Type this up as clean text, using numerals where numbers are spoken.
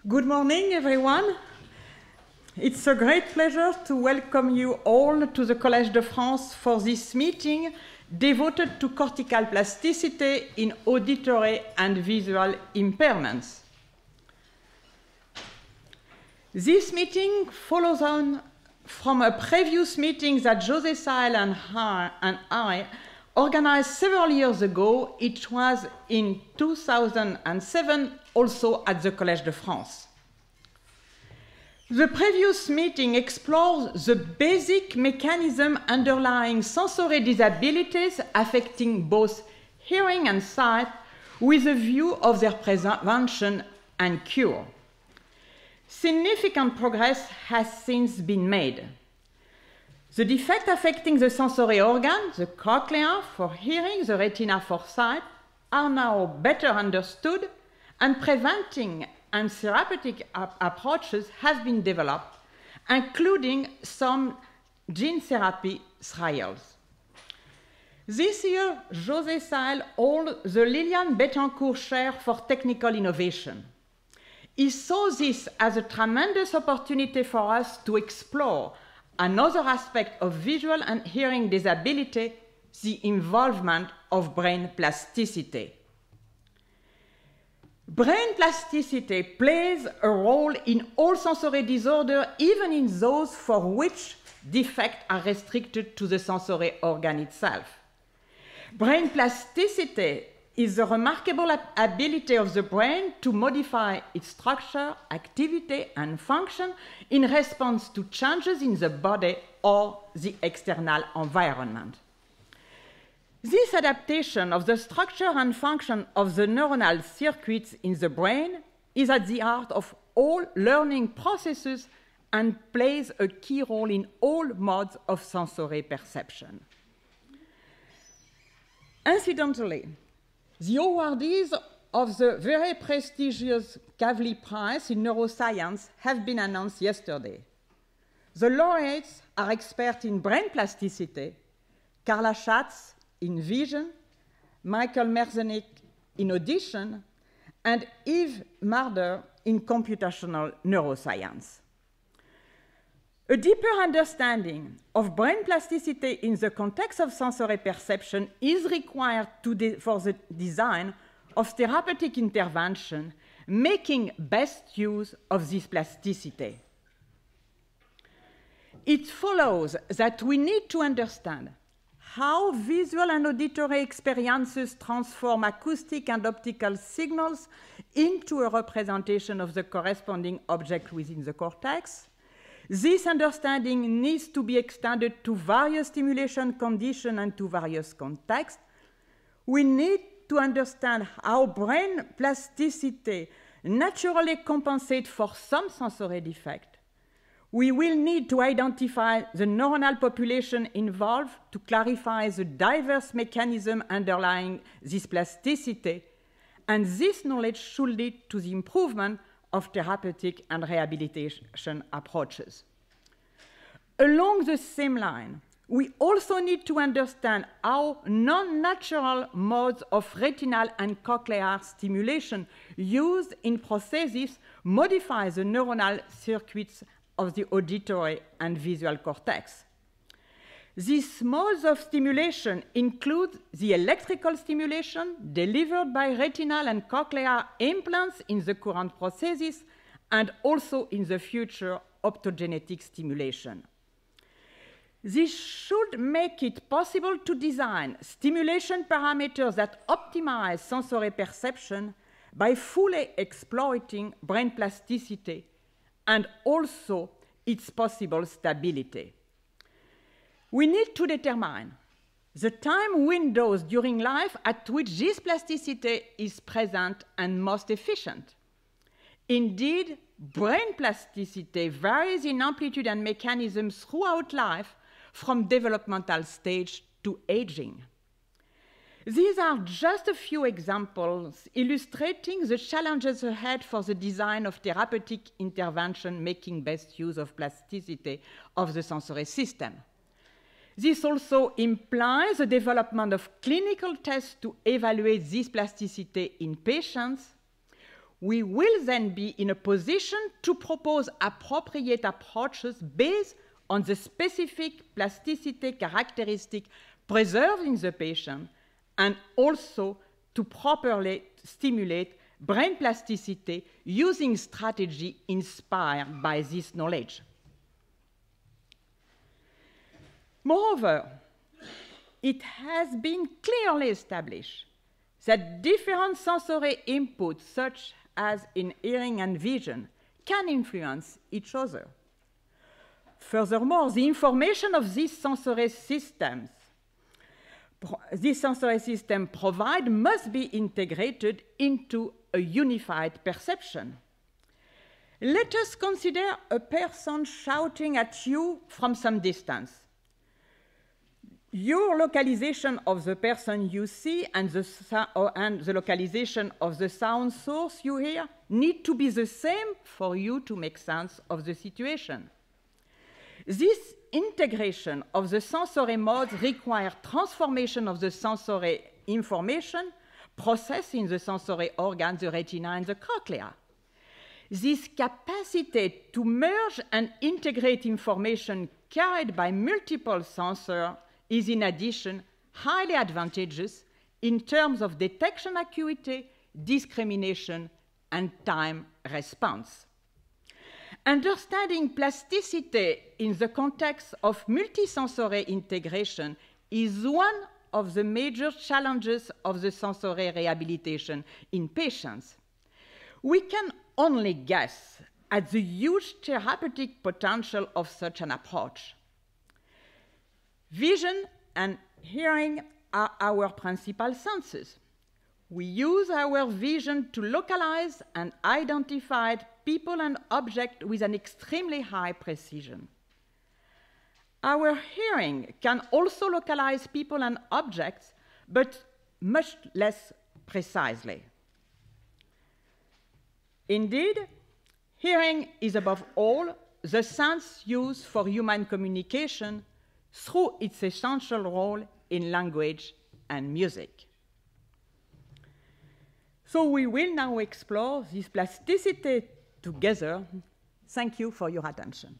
Good morning, everyone. It's a great pleasure to welcome you all to the Collège de France for this meeting devoted to cortical plasticity in auditory and visual impairments. This meeting follows on from a previous meeting that José Saël and I organized several years ago. It was in 2007, also at the Collège de France. The previous meeting explores the basic mechanism underlying sensory disabilities affecting both hearing and sight with a view of their prevention and cure. Significant progress has since been made. The defect affecting the sensory organ, the cochlea for hearing, the retina for sight, are now better understood, and preventing and therapeutic approaches have been developed, including some gene therapy trials. This year, José Saël holds the Liliane Bettencourt Chair for Technical Innovation. He saw this as a tremendous opportunity for us to explore another aspect of visual and hearing disability, the involvement of brain plasticity. Brain plasticity plays a role in all sensory disorders, even in those for which defects are restricted to the sensory organ itself. Brain plasticity is the remarkable ability of the brain to modify its structure, activity, and function in response to changes in the body or the external environment. This adaptation of the structure and function of the neuronal circuits in the brain is at the heart of all learning processes and plays a key role in all modes of sensory perception. Incidentally, the awardees of the very prestigious Kavli Prize in Neuroscience have been announced yesterday. The laureates are experts in brain plasticity, Carla Schatz in vision, Michael Merzenich in audition, and Yves Marder in computational neuroscience. A deeper understanding of brain plasticity in the context of sensory perception is required for the design of therapeutic intervention, making best use of this plasticity. It follows that we need to understand how visual and auditory experiences transform acoustic and optical signals into a representation of the corresponding object within the cortex. This understanding needs to be extended to various stimulation conditions and to various contexts. We need to understand how brain plasticity naturally compensates for some sensory defect. We will need to identify the neuronal population involved to clarify the diverse mechanism underlying this plasticity, and this knowledge should lead to the improvement of therapeutic and rehabilitation approaches. Along the same line, we also need to understand how non-natural modes of retinal and cochlear stimulation used in prosthesis modify the neuronal circuits of the auditory and visual cortex. These modes of stimulation include the electrical stimulation delivered by retinal and cochlear implants in the current prosthesis and also in the future optogenetic stimulation. This should make it possible to design stimulation parameters that optimize sensory perception by fully exploiting brain plasticity and also its possible stability. We need to determine the time windows during life at which this plasticity is present and most efficient. Indeed, brain plasticity varies in amplitude and mechanism throughout life from developmental stage to aging. These are just a few examples illustrating the challenges ahead for the design of therapeutic intervention making best use of plasticity of the sensory system. This also implies the development of clinical tests to evaluate this plasticity in patients. We will then be in a position to propose appropriate approaches based on the specific plasticity characteristic preserved in the patient, and also to properly stimulate brain plasticity using strategy inspired by this knowledge. Moreover, it has been clearly established that different sensory inputs, such as in hearing and vision, can influence each other. Furthermore, the information of these sensory systems provide must be integrated into a unified perception. Let us consider a person shouting at you from some distance. Your localization of the person you see and the localization of the sound source you hear need to be the same for you to make sense of the situation. This integration of the sensory modes requires transformation of the sensory information processed in the sensory organs, the retina and the cochlea. This capacity to merge and integrate information carried by multiple sensors is in addition highly advantageous in terms of detection acuity, discrimination, and time response. Understanding plasticity in the context of multisensory integration is one of the major challenges of the sensory rehabilitation in patients. We can only guess at the huge therapeutic potential of such an approach. Vision and hearing are our principal senses. We use our vision to localize and identify people and objects with an extremely high precision. Our hearing can also localize people and objects, but much less precisely. Indeed, hearing is above all the sense used for human communication through its essential role in language and music. So we will now explore this plasticity together. Thank you for your attention.